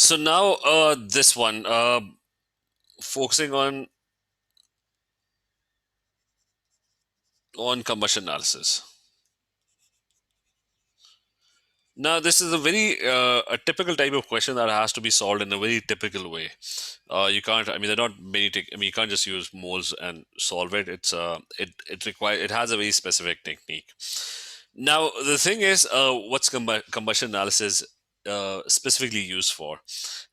So now this one, focusing on combustion analysis. Now this is a very a typical type of question that has to be solved in a very typical way. You can't. I mean, there are not many. I mean, you can't just use moles and solve it. It requires. It has a very specific technique. Now the thing is, what's combustion analysis specifically used for?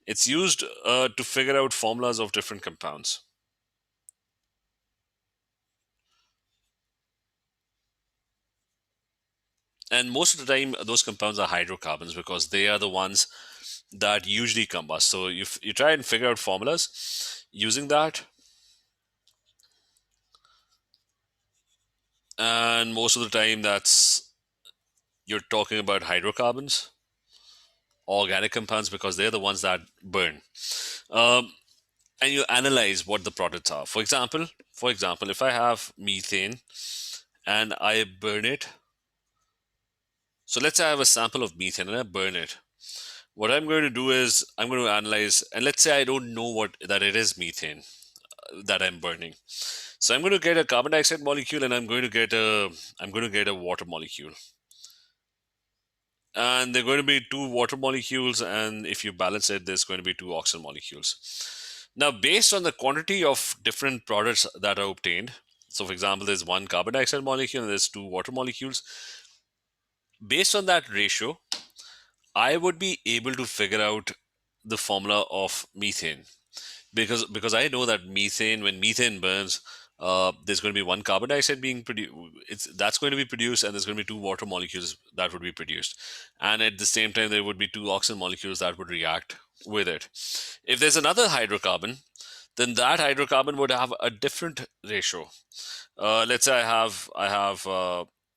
It's used to figure out formulas of different compounds. And most of the time, those compounds are hydrocarbons because they are the ones that usually combust. So if you try and figure out formulas using that, and most of the time that's you're talking about hydrocarbons, organic compounds, because they're the ones that burn. Um, and you analyze what the products are. For example, if I have methane and I burn it, so let's say I have a sample of methane and I burn it. What I'm going to do is I'm going to analyze, and let's say I don't know what that it is methane that I'm burning. So I'm going to get a carbon dioxide molecule and I'm going to get a water molecule. And they're going to be two water molecules, and if you balance it, there's going to be two oxygen molecules. Now, based on the quantity of different products that are obtained, so for example, there's one carbon dioxide molecule and there's two water molecules. Based on that ratio, I would be able to figure out the formula of methane because I know that methane, when methane burns, there's going to be one carbon dioxide being produced. That's going to be produced, and there's going to be two water molecules that would be produced, and at the same time there would be two oxygen molecules that would react with it. If there's another hydrocarbon, then that hydrocarbon would have a different ratio. Let's say I have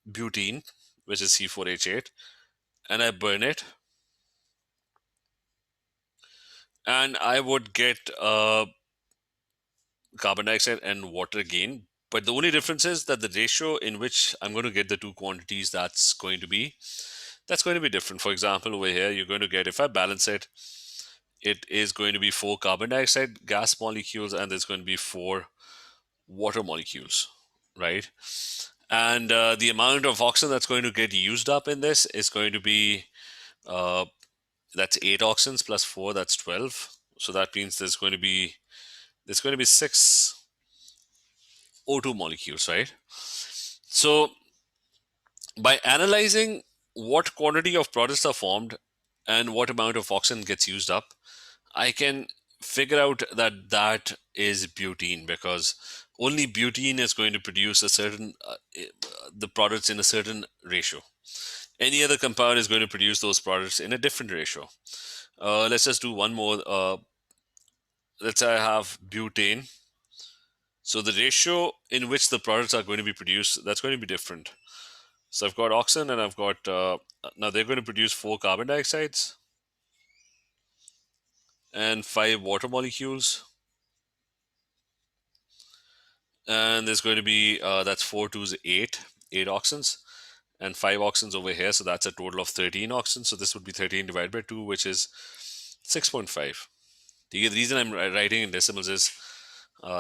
butene, which is C4H8, and I burn it, and I would get carbon dioxide and water again. But the only difference is that the ratio in which I'm going to get the two quantities, that's going to be different. For example, over here, you're going to get, if I balance it, it is going to be four carbon dioxide gas molecules and there's going to be four water molecules, right? And the amount of oxygen that's going to get used up in this is going to be uh, that's 8 oxygens plus 4, that's 12. So that means there's going to be 6 O2 molecules, right? So by analyzing what quantity of products are formed and what amount of oxygen gets used up, I can figure out that that is butene because only butene is going to produce a certain the products in a certain ratio. Any other compound is going to produce those products in a different ratio. Let's just do one more. Let's say I have butane. So the ratio in which the products are going to be produced, that's going to be different. So I've got oxygen and I've got, now they're going to produce 4 carbon dioxides and 5 water molecules. And there's going to be, that's 4 twos, 8 oxygens and 5 oxygens over here. So that's a total of 13 oxygens. So this would be 13 divided by 2, which is 6.5. The reason I'm writing in decimals is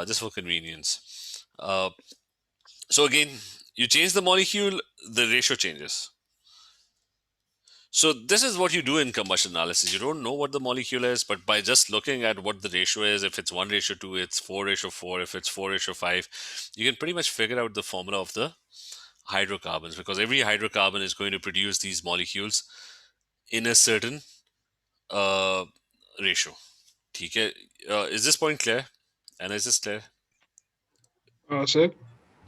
just for convenience. So again, you change the molecule, the ratio changes. So this is what you do in combustion analysis. You don't know what the molecule is, but by just looking at what the ratio is, if it's 1:2, it's 4:4. If it's 4:5, you can pretty much figure out the formula of the hydrocarbons because every hydrocarbon is going to produce these molecules in a certain uh, ratio. ठीक है? Is this point clear? And is this clear? Sir.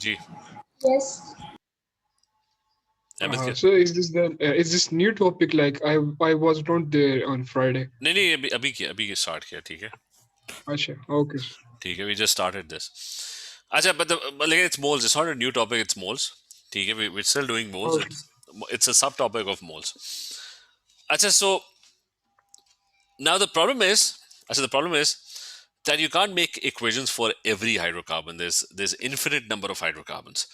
Ji. Yes. Ahmad क्या? So is this new topic? Like I was not there on Friday. नहीं अभी start किया, ठीक है? Acha, okay. ठीक है, we just started this. अच्छा, but like it's moles. It's not a new topic. It's moles. ठीक है, we're still doing moles. Okay. It's a subtopic of moles. अच्छा, so now the problem is that you can't make equations for every hydrocarbon. There's infinite number of hydrocarbons.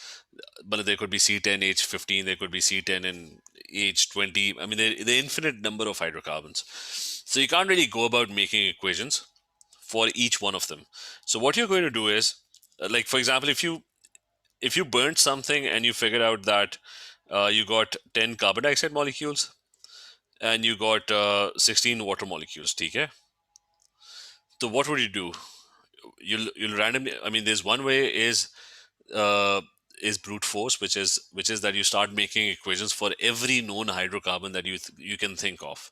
But there could be C10, H15, there could be C10 and H20. I mean, the infinite number of hydrocarbons. So you can't really go about making equations for each one of them. So what you're going to do is, like for example, if you burnt something and you figured out that you got 10 carbon dioxide molecules and you got 16 water molecules, okay? So what would you do? You'll randomly. I mean, there's one way uh, is brute force, which is that you start making equations for every known hydrocarbon that you can think of,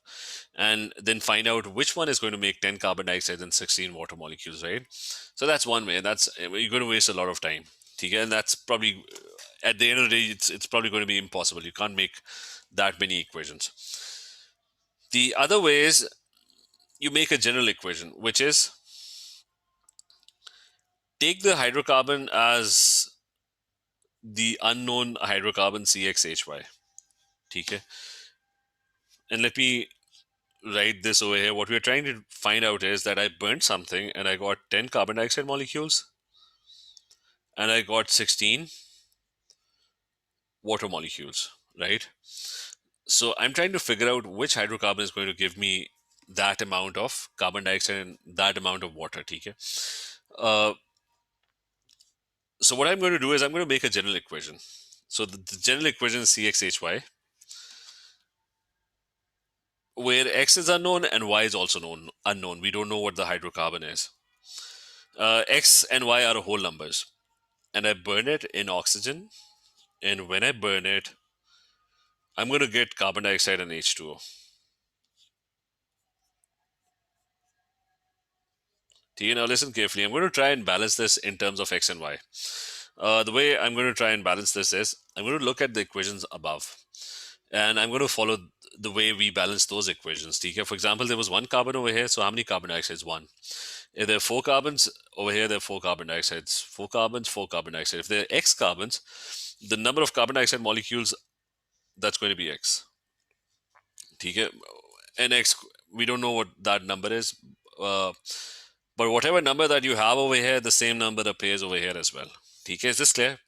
and then find out which one is going to make 10 carbon dioxide and 16 water molecules, right? So that's one way. That's you're going to waste a lot of time. Okay, and that's probably at the end of the day, it's probably going to be impossible. You can't make that many equations. The other way is you make a general equation, which is take the hydrocarbon as the unknown hydrocarbon CXHY. Okay, and let me write this over here. What we're trying to find out is that I burnt something and I got 10 carbon dioxide molecules and I got 16 water molecules, right? So I'm trying to figure out which hydrocarbon is going to give me that amount of carbon dioxide and that amount of water. Okay. Uh, so what I'm going to do is I'm going to make a general equation. So the general equation is CXHY, where X is unknown and Y is also unknown. We don't know what the hydrocarbon is. X and Y are whole numbers. And I burn it in oxygen. And when I burn it, I'm going to get carbon dioxide and H2O. Okay, now listen carefully. I'm going to try and balance this in terms of X and Y. The way I'm going to try and balance this is I'm going to look at the equations above. And I'm going to follow the way we balance those equations. Okay? For example, there was one carbon over here. So how many carbon dioxides? One. If there are four carbons over here, there are four carbon dioxides. Four carbons, four carbon dioxide. If there are X carbons, the number of carbon dioxide molecules, that's going to be X. Okay? And X, we don't know what that number is. Uh, but whatever number that you have over here, the same number appears over here as well. Okay, is this clear?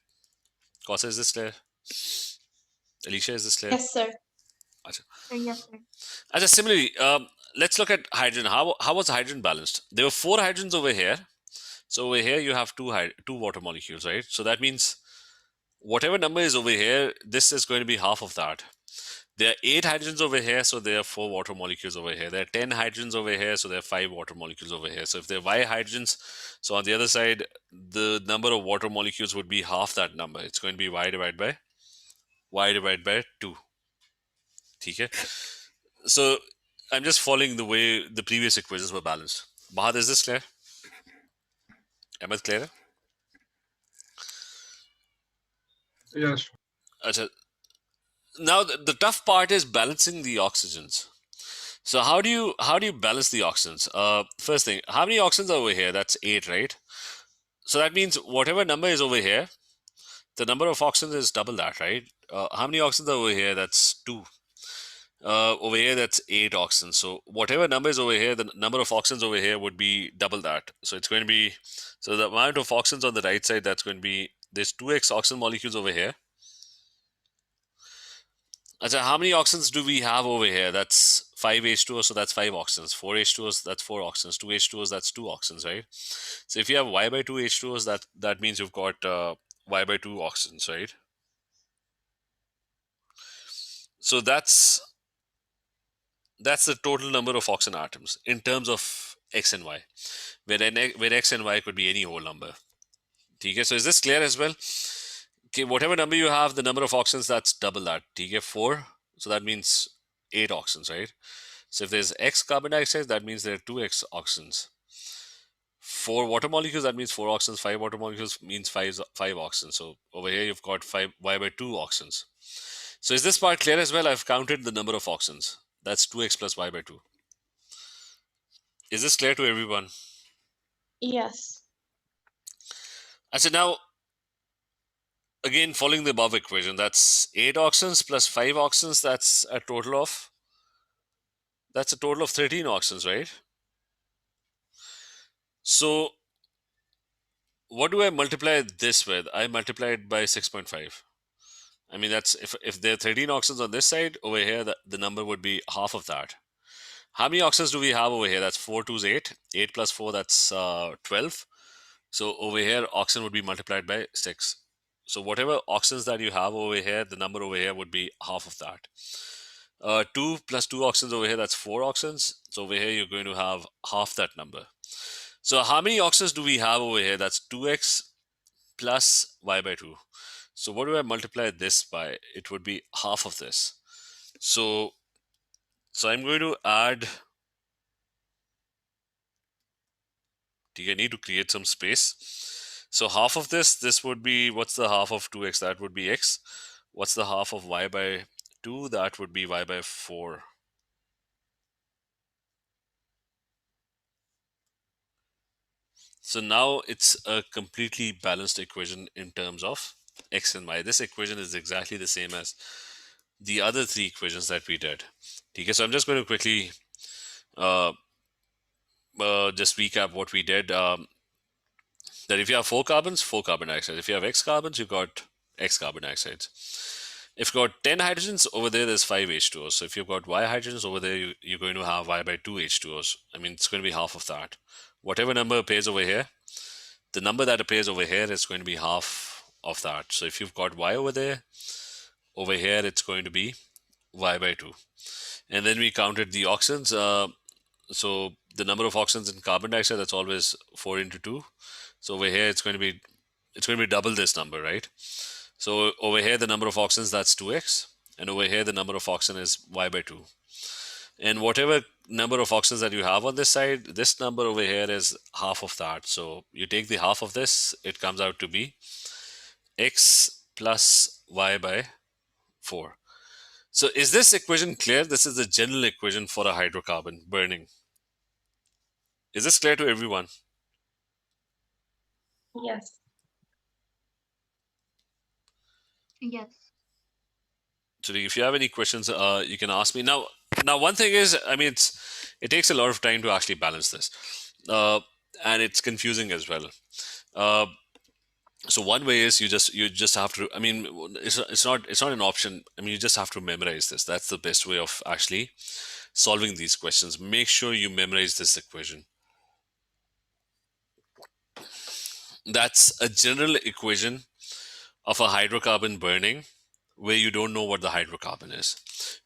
Kosa, is this clear? Alicia, is this clear? Yes, sir. Acha. Yes, sir. Similarly, let's look at hydrogen. How was hydrogen balanced? There were four hydrogens over here. So over here you have two water molecules, right? So that means whatever number is over here, this is going to be half of that. There are 8 hydrogens over here, so there are 4 water molecules over here. There are 10 hydrogens over here, so there are 5 water molecules over here. So if there are Y hydrogens, so on the other side, the number of water molecules would be half that number. It's going to be Y divided by 2. Okay? So I'm just following the way the previous equations were balanced. Bahad, is this clear? Ahmed, clear? Yes. Acha. Now the tough part is balancing the oxygens. So how do you balance the oxygens? First thing, how many oxygens are over here? That's 8, right? So that means whatever number is over here, the number of oxygens is double that, right? How many oxygens are over here? That's 2. Over here, that's 8 oxygens. So whatever number is over here, the number of oxygens over here would be double that. So it's going to be, so the amount of oxygens on the right side, that's going to be, there's 2x oxygen molecules over here. So how many oxygens do we have over here? That's 5H2O, so that's 5 oxygens. 4H2Os, that's 4 oxygens. 2H2Os, that's 2 oxygens, right? So if you have Y by 2 H2Os, that means you've got Y by 2 oxygens, right? So that's the total number of oxygen atoms in terms of X and Y, where X and Y could be any whole number. Okay, so is this clear as well? Okay, whatever number you have, the number of oxygens, that's double that. Okay, 4, so that means 8 oxygens, right? So if there's X carbon dioxide, that means there are 2X oxygens. 4 water molecules, that means 4 oxygens. 5 water molecules means 5 oxygens. So over here you've got 5 Y by 2 oxygens. So is this part clear as well? I've counted the number of oxygens. That's 2X plus Y by 2. Is this clear to everyone? Yes. I said now, again, following the above equation, that's 8 oxygens plus 5 oxygens. That's a total of 13 oxygens, right? So what do I multiply this with? I multiply it by 6.5. I mean, that's if there are 13 oxygens on this side, over here, the number would be half of that. How many oxygens do we have over here? That's 4 2 is 8. 8 plus 4, that's 12. So over here, oxygen would be multiplied by 6. So whatever oxygens that you have over here, the number over here would be half of that. 2 plus 2 oxygens over here, that's 4 oxygens. So over here, you're going to have half that number. So how many oxygens do we have over here? That's 2x plus y by 2. So what do I multiply this by? It would be half of this. So I'm going to add. I need to create some space. So half of this would be, what's the half of 2x? That would be x. What's the half of y by 2? That would be y by 4. So now it's a completely balanced equation in terms of x and y. This equation is exactly the same as the other three equations that we did. Okay, so I'm just going to quickly uh, just recap what we did. That if you have 4 carbons, 4 carbon dioxide. If you have X carbons, you got X carbon dioxides. If you've got 10 hydrogens, over there's 5 H2Os. So if you've got Y hydrogens, over there you're going to have Y by 2 H2Os. I mean, it's going to be half of that. Whatever number appears over here, the number that appears over here is going to be half of that. So if you've got Y over there, over here it's going to be Y by 2. And then we counted the oxygens. So the number of oxygens in carbon dioxide, that's always 4 into 2. So over here it's going to be double this number, right? So over here the number of oxygens, that's 2x, and over here the number of oxygen is y by 2. And whatever number of oxygens that you have on this side, this number over here is half of that. So you take the half of this, it comes out to be x plus y by 4. So is this equation clear? This is the general equation for a hydrocarbon burning. Is this clear to everyone? Yes. Yes. So if you have any questions, you can ask me. Now, one thing is, I mean, it takes a lot of time to actually balance this, and it's confusing as well. So one way is you just have to. I mean, it's not an option. I mean, you just have to memorize this. That's the best way of actually solving these questions. Make sure you memorize this equation. That's a general equation of a hydrocarbon burning where you don't know what the hydrocarbon is,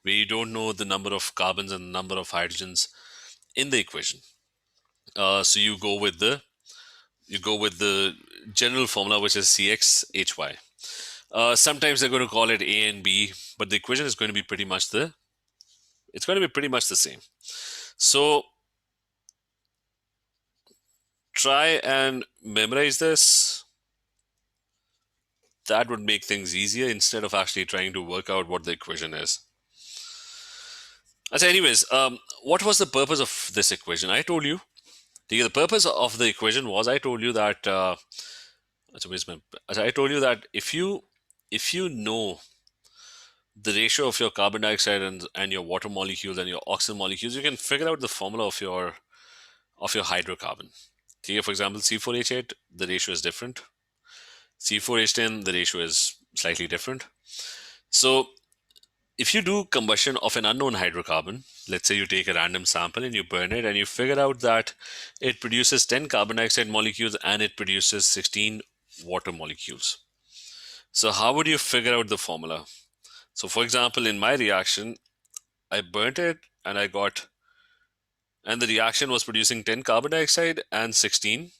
where you don't know the number of carbons and the number of hydrogens in the equation. So you go with the general formula, which is CXHY. Sometimes they're going to call it A and B, but the equation is going to be pretty much the same. So try and memorize this. That would make things easier instead of actually trying to work out what the equation is. So anyways, what was the purpose of this equation? I told you. The purpose of the equation was, I told you that if you know the ratio of your carbon dioxide and your water molecules and your oxygen molecules, you can figure out the formula of your hydrocarbon. Here, for example, C4H8, the ratio is different. C4H10, the ratio is slightly different. So if you do combustion of an unknown hydrocarbon, let's say you take a random sample and you burn it and you figure out that it produces 10 carbon dioxide molecules and it produces 16 water molecules. So how would you figure out the formula? So for example, in my reaction, I burnt it and the reaction was producing 10 carbon dioxide and 16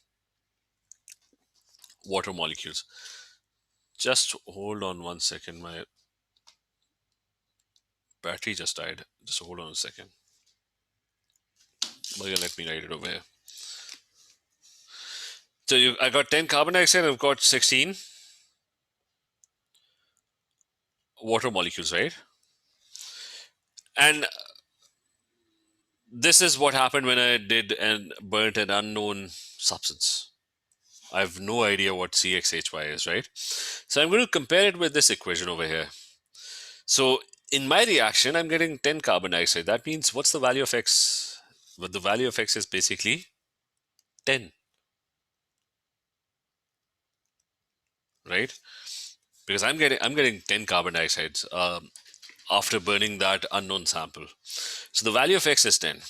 water molecules. Just hold on one second. My battery just died. Just hold on a second. Well, yeah, let me write it over here. So I got 10 carbon dioxide, I've got 16 water molecules, right? And this is what happened when I did and burnt an unknown substance. I have no idea what CXHY is, right? So I'm going to compare it with this equation over here. So in my reaction, I'm getting 10 carbon dioxide. That means what's the value of X? Well, the value of X is basically 10, right? Because I'm getting 10 carbon dioxides after burning that unknown sample. So the value of X is 10.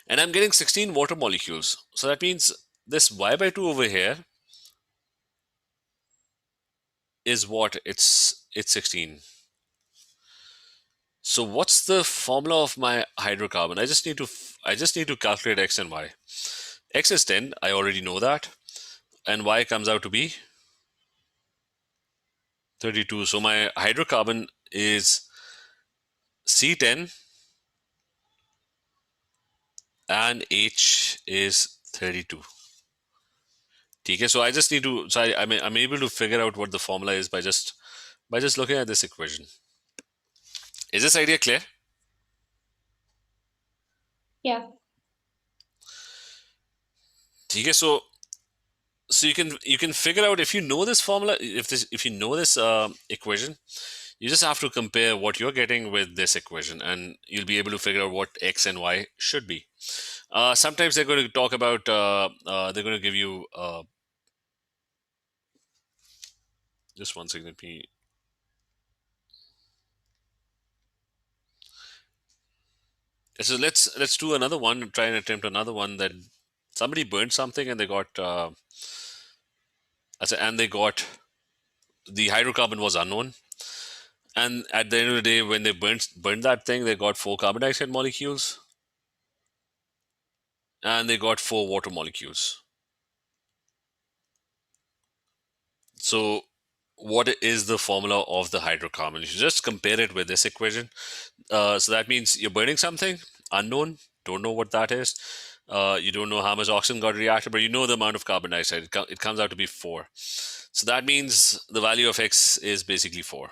And I'm getting 16 water molecules. So that means this y by 2 over here is what? It's 16. So what's the formula of my hydrocarbon? I just need to calculate x and y. X is 10, I already know that, and y comes out to be 32. So my hydrocarbon is C10 and H is 32. Okay, so I just need to, so I'm able to figure out what the formula is by just looking at this equation. Is this idea clear? Yeah. Okay, so you can figure out if you know this formula, if you know this equation, you just have to compare what you're getting with this equation, and you'll be able to figure out what x and y should be. Sometimes they're going to talk about they're going to give you just one second. So let's do another one. Try and attempt another one that somebody burned something and they got and they got the hydrocarbon was unknown. And at the end of the day, when they burned that thing, they got 4 carbon dioxide molecules and they got 4 water molecules. So what is the formula of the hydrocarbon? You just compare it with this equation. So that means you're burning something unknown, don't know what that is. You don't know how much oxygen got reacted, but you know the amount of carbon dioxide. It comes out to be 4. So that means the value of x is basically 4,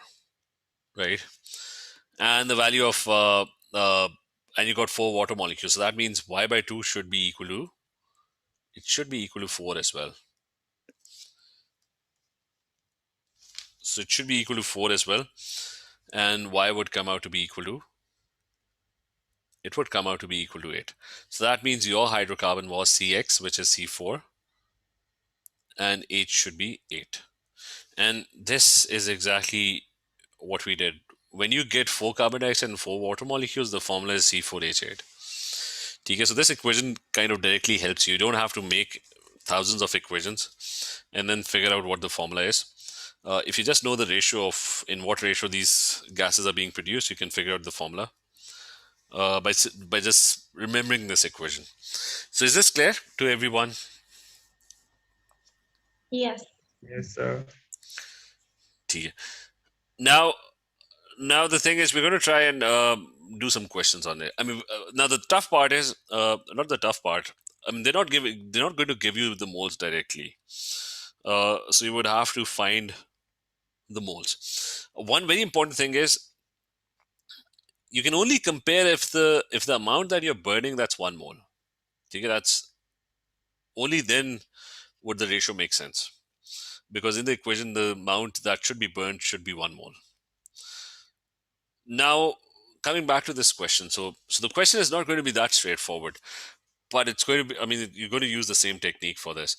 right? And the value of and you got 4 water molecules. So that means y by 2 should be equal to, it should be equal to 4 as well. So it should be equal to 4 as well. And y would come out to be equal to, it would come out to be equal to 8. So that means your hydrocarbon was Cx, which is C4, and H should be 8. And this is exactly what we did. When you get 4 carbon dioxide and 4 water molecules, the formula is C4H8. Okay, so this equation kind of directly helps you. You don't have to make thousands of equations and then figure out what the formula is. If you just know the ratio of in what ratio these gases are being produced, you can figure out the formula by just remembering this equation. So is this clear to everyone? Yes. Yes, sir. Okay. Now the thing is, we're going to try and do some questions on it. I mean, now the tough part is not the tough part. I mean, they're not going to give you the moles directly. So you would have to find the moles. One very important thing is you can only compare if the amount that you're burning, that's 1 mole. Okay, that's only then would the ratio make sense, because in the equation the amount that should be burned should be 1 mole. Now coming back to this question, so the question is not going to be that straightforward, but it's going to be, I mean, you're going to use the same technique for this.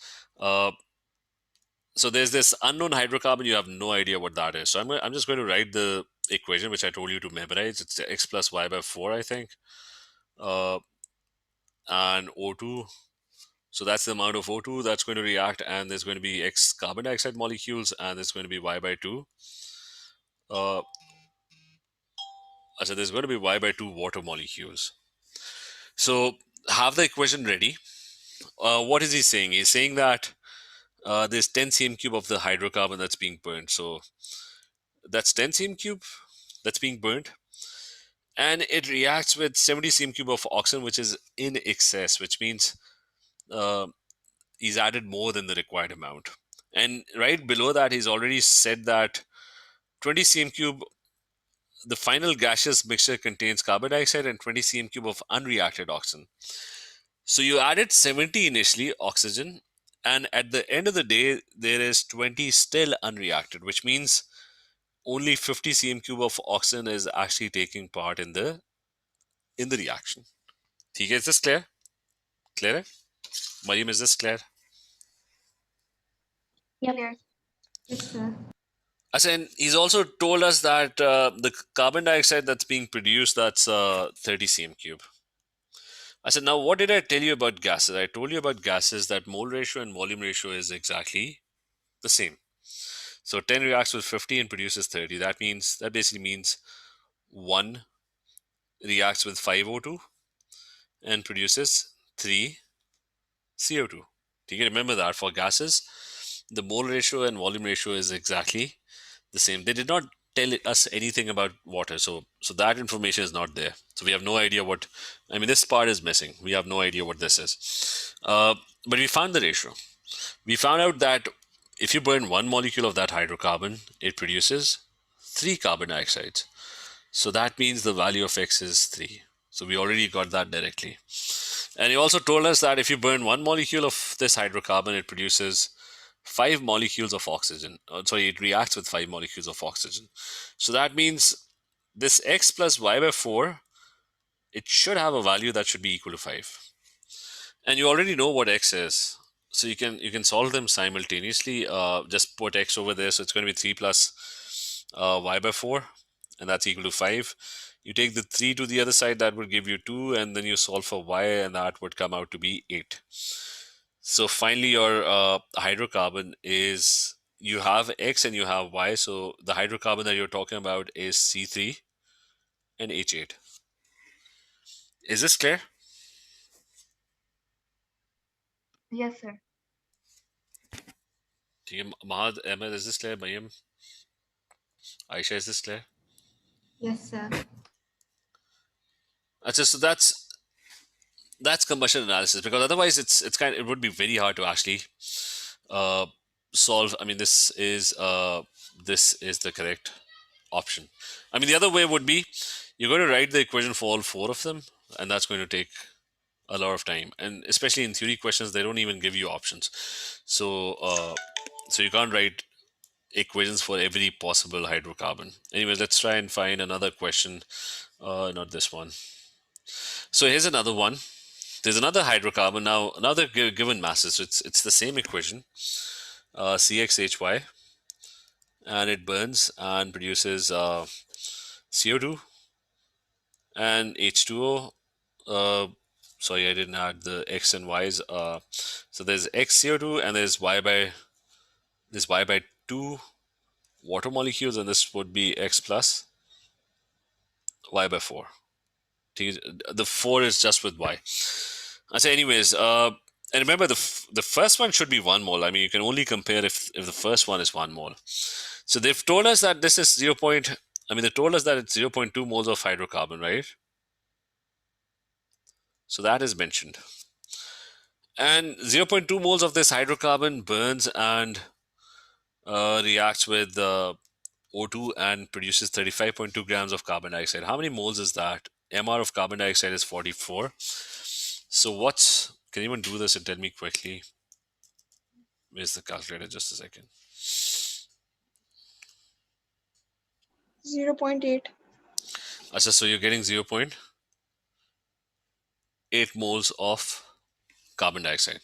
So there's this unknown hydrocarbon, you have no idea what that is. So I'm just going to write the equation which I told you to memorize. It's x plus y by 4, I think, and O2. So that's the amount of O2 that's going to react, and there's going to be x carbon dioxide molecules, and there's going to be y by 2. So there's going to be y by 2 water molecules. So have the equation ready. What is he saying? He's saying that there's 10 cm cube of the hydrocarbon that's being burned. So that's 10 cm cube that's being burned, and it reacts with 70 cm cube of oxygen, which is in excess, which means he's added more than the required amount. And right below that, he's already said that 20 cm cube, the final gaseous mixture contains carbon dioxide and 20 cm cube of unreacted oxygen. So you added 70 initially oxygen, and at the end of the day, there is 20 still unreacted, which means only 50 cm cube of oxygen is actually taking part in the reaction. ठीक है, is this clear? Clear? Mariam, is this clear? Clear. Yes, sir. And he's also told us that the carbon dioxide that's being produced, that's 30 cm cube. I said, now what did I tell you about gases? I told you about gases that mole ratio and volume ratio is exactly the same. So 10 reacts with 50 and produces 30. That basically means 1 reacts with 5O2 and produces 3 CO2. Do you remember that for gases, the mole ratio and volume ratio is exactly the same. They did not tell us anything about water, so that information is not there. So we have no idea what. I mean, this part is missing. We have no idea what this is. But we found the ratio. We found out that if you burn one molecule of that hydrocarbon, it produces 3 carbon dioxides. So that means the value of X is 3. So we already got that directly. And he also told us that if you burn one molecule of this hydrocarbon, it produces 5 molecules of oxygen. Sorry, it reacts with 5 molecules of oxygen. So that means this X plus Y by 4, it should have a value that should be equal to 5. And you already know what X is. So you can solve them simultaneously. Just put X over there. So it's going to be 3 plus Y by 4. And that's equal to 5. You take the 3 to the other side, that would give you 2, and then you solve for y, and that would come out to be 8. So finally, your hydrocarbon is, you have X and you have Y. So the hydrocarbon that you're talking about is C3 and H8. Is this clear? Yes, sir. Mahad, Ahmed, is this clear? Mayim, Aisha, is this clear? Yes, sir. So that's combustion analysis, because otherwise it would be very hard to actually uh, solve. I mean, this is the correct option. I mean, the other way would be you're going to write the equation for all 4 of them, and that's going to take a lot of time. And especially in theory questions, they don't even give you options. So you can't write equations for every possible hydrocarbon. Anyway, let's try and find another question. Not this one. So here's another one. There's another hydrocarbon now. Now they're given masses. So it's the same equation, CXHY, and it burns and produces CO2 and H2O. Sorry, I didn't add the X and Y's. So there's X CO2 and there's Y by 2 water molecules, and this would be X plus Y by 4. The 4 is just with Y. I say, anyways, and remember the first one should be 1 mole. I mean, you can only compare if the first one is 1 mole. So they've told us that this is they told us that it's 0.2 moles of hydrocarbon, right? So that is mentioned. And 0.2 moles of this hydrocarbon burns and reacts with O2 and produces 35.2 grams of carbon dioxide. How many moles is that? MR of carbon dioxide is 44. So can anyone do this and tell me quickly? Where's the calculator? Just a second. 0.8. So you're getting 0.8 moles of carbon dioxide.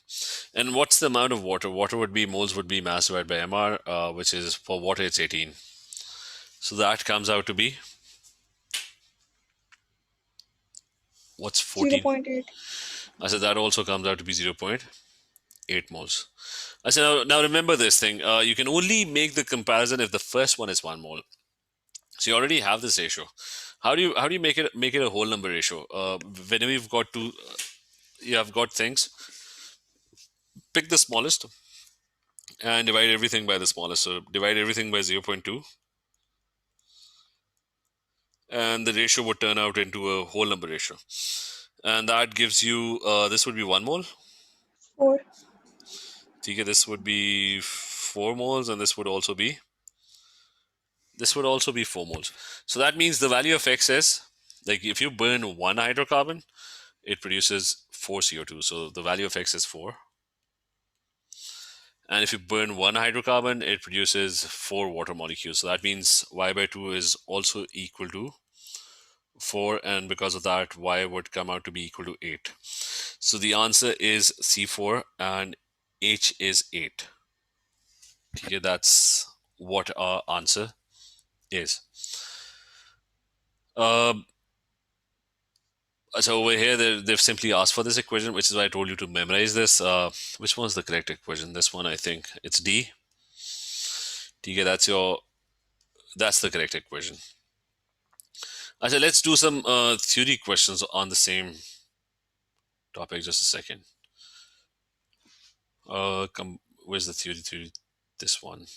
And what's the amount of water? Water would be, moles would be mass divided by MR, which is, for water, it's 18. So that comes out to be, what's 14? 0.8. That also comes out to be 0.8 moles. Now remember this thing. You can only make the comparison if the first one is 1 mole. So you already have this ratio. How do you make it a whole number ratio? Whenever you have got things, pick the smallest and divide everything by the smallest. So divide everything by 0.2, and the ratio would turn out into a whole number ratio. And that gives you, this would be 1 mole. 4. Okay, this would be 4 moles, and this would also be 4 moles. So that means the value of X is, like, if you burn 1 hydrocarbon, it produces 4 CO2. So the value of X is 4. And if you burn 1 hydrocarbon, it produces 4 water molecules. So that means Y by 2 is also equal to 4. And because of that, Y would come out to be equal to 8. So the answer is C4 and H is 8. Okay, that's what our answer is. So over here, they've simply asked for this equation, which is why I told you to memorize this. Which one's the correct equation? This one, I think. It's D. Okay, that's the correct equation. So let's do some theory questions on the same topic. Just a second. Where's the theory? This one.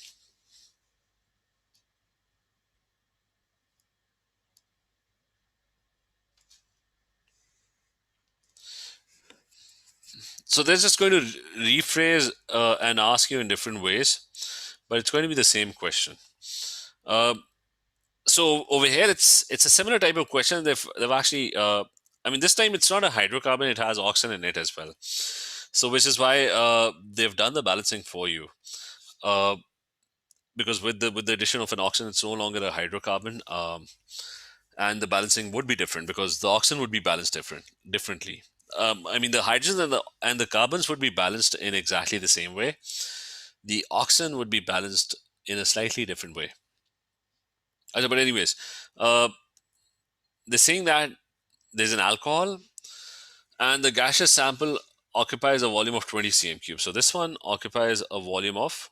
So they're just going to rephrase and ask you in different ways, but it's going to be the same question. So over here, it's a similar type of question. They've actually, I mean, this time it's not a hydrocarbon; it has oxygen in it as well. So which is why they've done the balancing for you. Because with the addition of an oxygen, it's no longer a hydrocarbon, and the balancing would be different because the oxygen would be balanced differently. I mean, the hydrogen and the carbons would be balanced in exactly the same way. The oxygen would be balanced in a slightly different way. But anyways, they're saying that there's an alcohol, and the gaseous sample occupies a volume of 20 cm cube. So this one occupies a volume of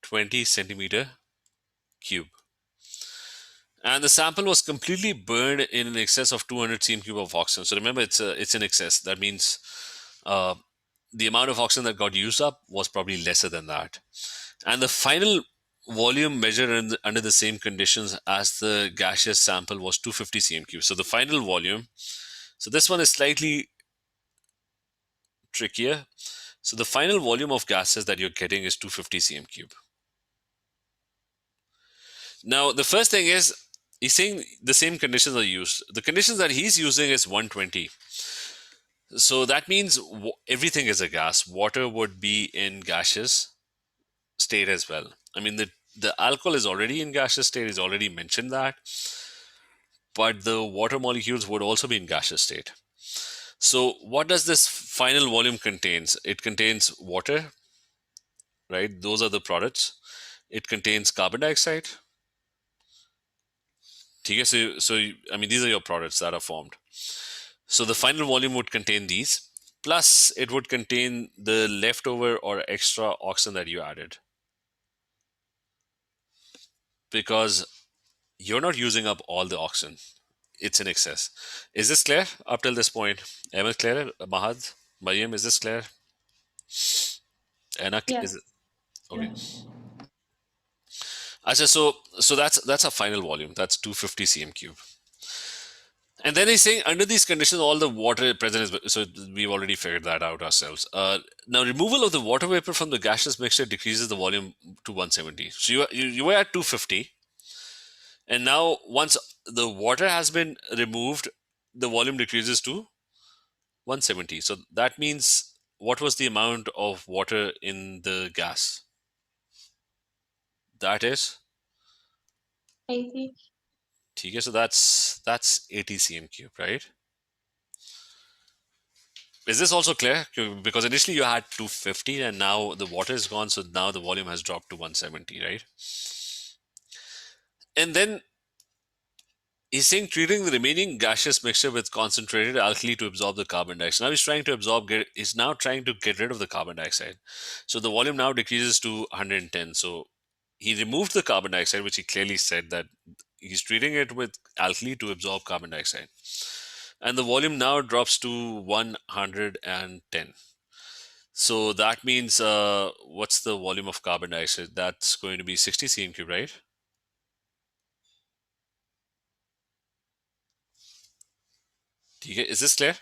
20 centimeter cube. And the sample was completely burned in excess of 200 cm cube of oxygen. So remember, it's in excess. That means the amount of oxygen that got used up was probably lesser than that. And the final volume measured under the same conditions as the gaseous sample was 250 cm cube. So the final volume, so this one is slightly trickier. So the final volume of gases that you're getting is 250 cm cube. Now, the first thing is, he's saying the same conditions are used. The conditions that he's using is 120. So that means everything is a gas. Water would be in gaseous state as well. I mean, the alcohol is already in gaseous state. He's already mentioned that. But the water molecules would also be in gaseous state. So what does this final volume contains? It contains water, right? Those are the products. It contains carbon dioxide. I mean, these are your products that are formed. So the final volume would contain these. Plus, it would contain the leftover or extra oxygen that you added. Because you're not using up all the oxygen. It's in excess. Is this clear up till this point? Emma, clear? Mahad? Mariam, is this clear? Anna, is Yes. it? Okay. Achha, so that's a final volume. That's 250 cm cube. And then he's saying under these conditions, all the water present is, so we've already figured that out ourselves. Now, removal of the water vapor from the gaseous mixture decreases the volume to 170. So you were at 250, and now once the water has been removed, the volume decreases to 170. So that means what was the amount of water in the gas? That is 80. okay, so that's 80 cm cube, right? Is this also clear? Because initially you had 250 and now the water is gone, so now the volume has dropped to 170, right? And then he's saying treating the remaining gaseous mixture with concentrated alkali to absorb the carbon dioxide. Now he's now trying to get rid of the carbon dioxide. So the volume now decreases to 110. So he removed the carbon dioxide, which he clearly said that he's treating it with alkali to absorb carbon dioxide. And the volume now drops to 110. So that means what's the volume of carbon dioxide? That's going to be 60 cm cube, right? Is this clear?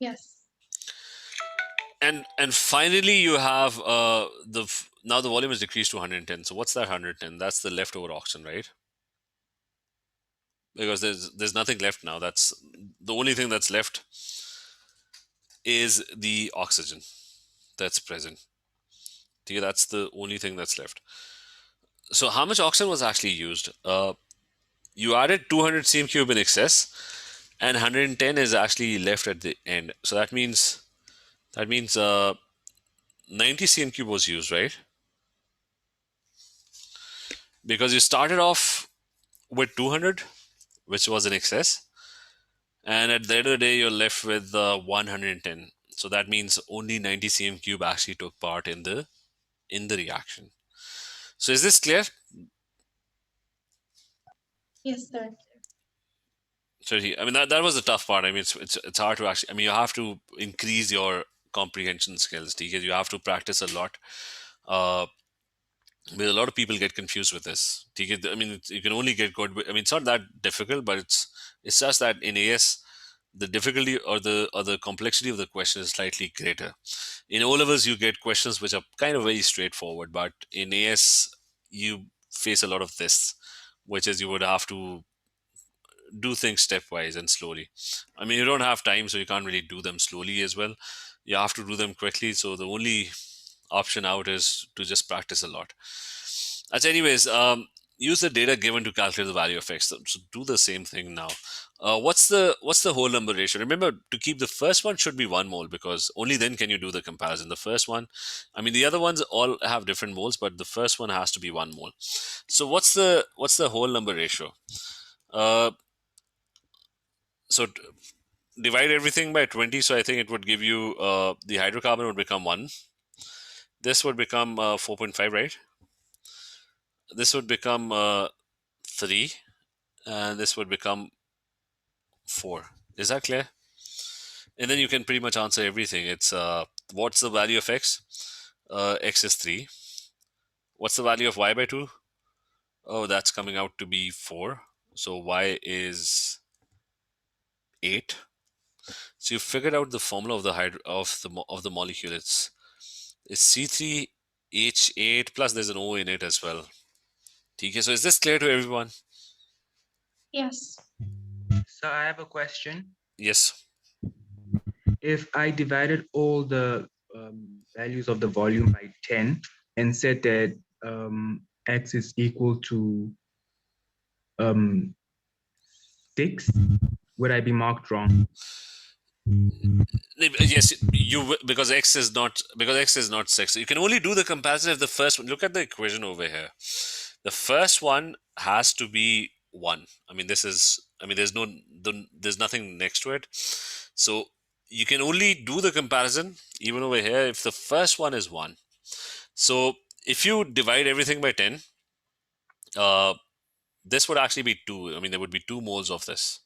Yes. And finally, you have now the volume is decreased to 110. So what's that 110? That's the leftover oxygen, right? Because there's nothing left now. That's the only thing that's left is the oxygen that's present. Okay, that's the only thing that's left. So how much oxygen was actually used? You added 200 cm cube in excess, and 110 is actually left at the end. So that means 90 cm cube was used, right? Because you started off with 200 which was in excess. And at the end of the day, you're left with 110. So that means only 90 cm cube actually took part in the reaction. So is this clear? Yes, sir. So I mean that was the tough part. I mean it's hard to actually. I mean you have to increase your comprehension skills because you have to practice a lot. But a lot of people get confused with this. I mean you can only get good. I mean it's not that difficult, but it's just that in AS the difficulty or the complexity of the question is slightly greater. In O levels you get questions which are kind of very straightforward, but in AS you face a lot of this, which is you would have to do things stepwise and slowly. I mean, you don't have time, so you can't really do them slowly as well. You have to do them quickly. So the only option out is to just practice a lot. As anyways, use the data given to calculate the value of x. So do the same thing now. What's the whole number ratio? Remember to keep the first one should be 1 mole because only then can you do the comparison. The first one, I mean the other ones all have different moles, but the first one has to be 1 mole. So what's the whole number ratio? Uh, so divide everything by 20, so I think it would give you the hydrocarbon would become 1. This would become 4.5, right? This would become 3, and this would become 4. Is that clear? And then you can pretty much answer everything. It's what's the value of x? X is 3. What's the value of y by 2? Oh, that's coming out to be 4. So y is 8. So you figured out the formula of the of the molecule. It's C3H8 plus there's an O in it as well. Okay, so is this clear to everyone? Yes. So I have a question. Yes. If I divided all the values of the volume by 10 and said that x is equal to 6, would I be marked wrong? Yes, because x is not 6. You can only do the comparison if the first one. Look at the equation over here. The first one has to be 1. I mean, there's nothing next to it. So you can only do the comparison even over here if the first one is 1. So if you divide everything by 10, this would actually be 2. I mean, there would be 2 moles of this.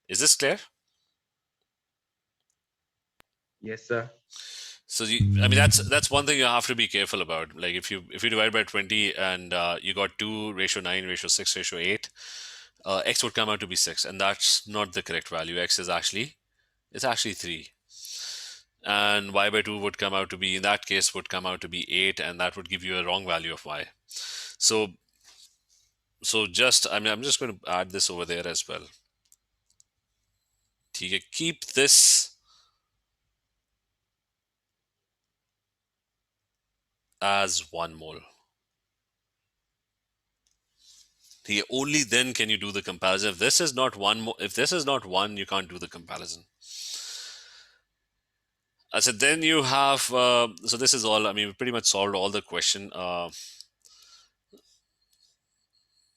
Is this clear? Yes, sir. So I mean that's one thing you have to be careful about. Like if you divide by 20 and you got 2 ratio 9 ratio 6 ratio 8, x would come out to be 6, and that's not the correct value. X is actually 3, and y by 2 would come out to be, in that case, would come out to be 8, and that would give you a wrong value of y. So just I'm just going to add this over there as well. Keep this as 1 mole. Only then can you do the comparison. If this is not 1, you can't do the comparison. I said then you have so this is all. I mean, we pretty much solved all the question.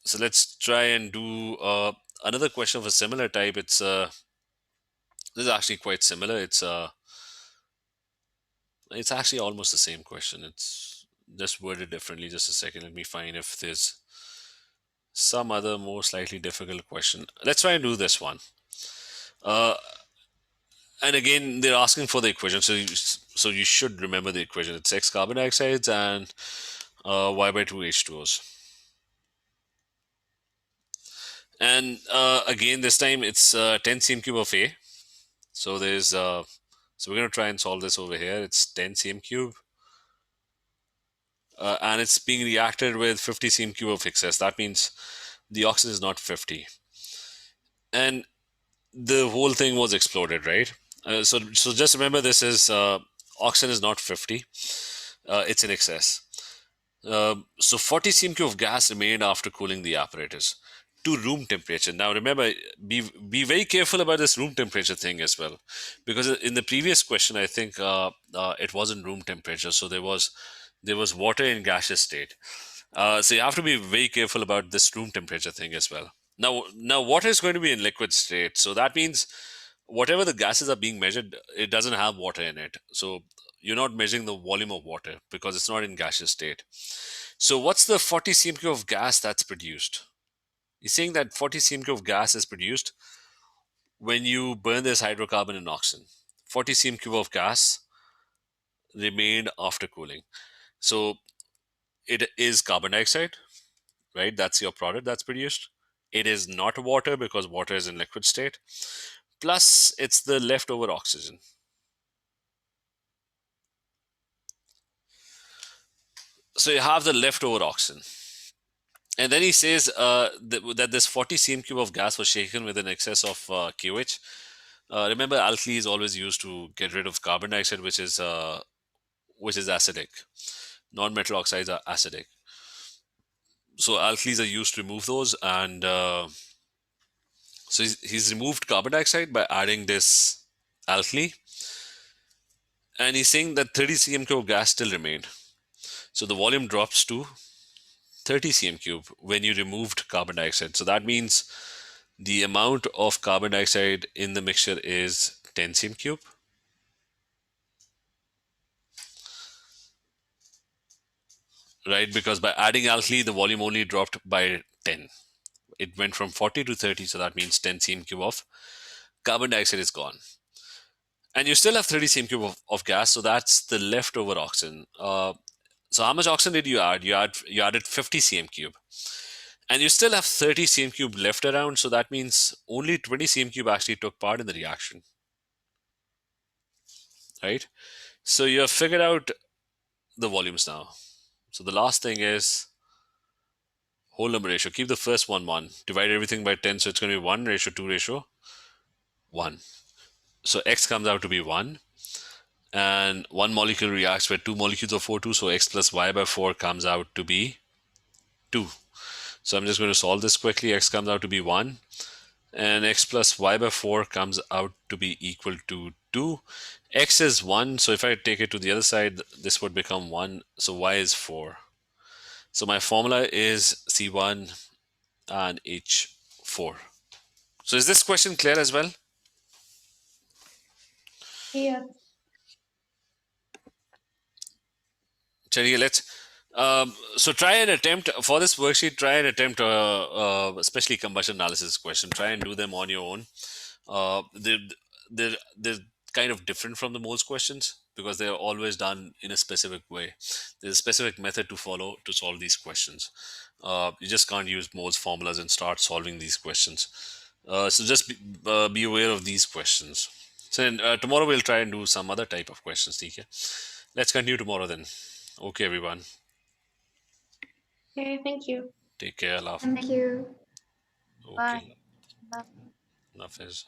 So let's try and do another question of a similar type. It's this is actually quite similar. It's actually almost the same question. It's just worded differently. Just a second. Let me find if there's some other more slightly difficult question. Let's try and do this one. And again, they're asking for the equation, so you should remember the equation. It's X carbon dioxides and Y by 2 H2Os. And again, this time it's 10 cm cube of A. So there's so we're going to try and solve this over here. It's 10 cm cube. And it's being reacted with 50 cm cube of excess. That means the oxygen is not 50. And the whole thing was exploded, right? So just remember, this is oxygen is not 50. It's in excess. So 40 cm cube of gas remained after cooling the apparatus to room temperature. Now remember, be very careful about this room temperature thing as well, because in the previous question, I think it wasn't room temperature, so there was water in gaseous state. So you have to be very careful about this room temperature thing as well. Now water is going to be in liquid state, so that means whatever the gases are being measured, it doesn't have water in it. So you're not measuring the volume of water because it's not in gaseous state. So what's the 40 cm3 of gas that's produced? You're saying that 40 cm3 of gas is produced when you burn this hydrocarbon and oxygen. 40 cm3 of gas remained after cooling. So it is carbon dioxide, right? That's your product that's produced. It is not water because water is in liquid state. Plus, it's the leftover oxygen. So you have the leftover oxygen. And then he says that this 40 cm3 of gas was shaken with an excess of QH. Remember, alkali is always used to get rid of carbon dioxide, which is acidic. Non-metal oxides are acidic. So alkalis are used to remove those, and so he's removed carbon dioxide by adding this alkali, and he's saying that 30 cm3 of gas still remained. So the volume drops to 30 cm3 when you removed carbon dioxide. So that means the amount of carbon dioxide in the mixture is 10 cm3. Right? Because by adding alkali, the volume only dropped by 10. It went from 40 to 30, so that means 10 cm3 of carbon dioxide is gone. And you still have 30 cm3 of gas, so that's the leftover oxygen. So how much oxygen did you add? You added 50 cm3. And you still have 30 cm3 left around, so that means only 20 cm3 actually took part in the reaction. Right? So you have figured out the volumes now. So the last thing is whole number ratio. Keep the first one 1. Divide everything by 10, so it's going to be 1 ratio 2 ratio 1. So X comes out to be 1. And one molecule reacts with 2 molecules of O2, so X plus Y by 4 comes out to be 2. So I'm just going to solve this quickly. X comes out to be 1. And X plus Y by 4 comes out to be equal to 2. X is 1, so if I take it to the other side, this would become 1. So Y is 4. So my formula is C1 and H4. So is this question clear as well? Yes. Chaliye, let's so try and attempt for this worksheet. Try and attempt, especially combustion analysis question. Try and do them on your own. They're kind of different from the moles questions because they are always done in a specific way. There's a specific method to follow to solve these questions. You just can't use moles formulas and start solving these questions. So just be aware of these questions. So tomorrow we'll try and do some other type of questions. Okay? Let's continue tomorrow then. Okay, everyone. Okay, thank you. Take care. Allah. Thank you. Okay. Bye. Hafiz.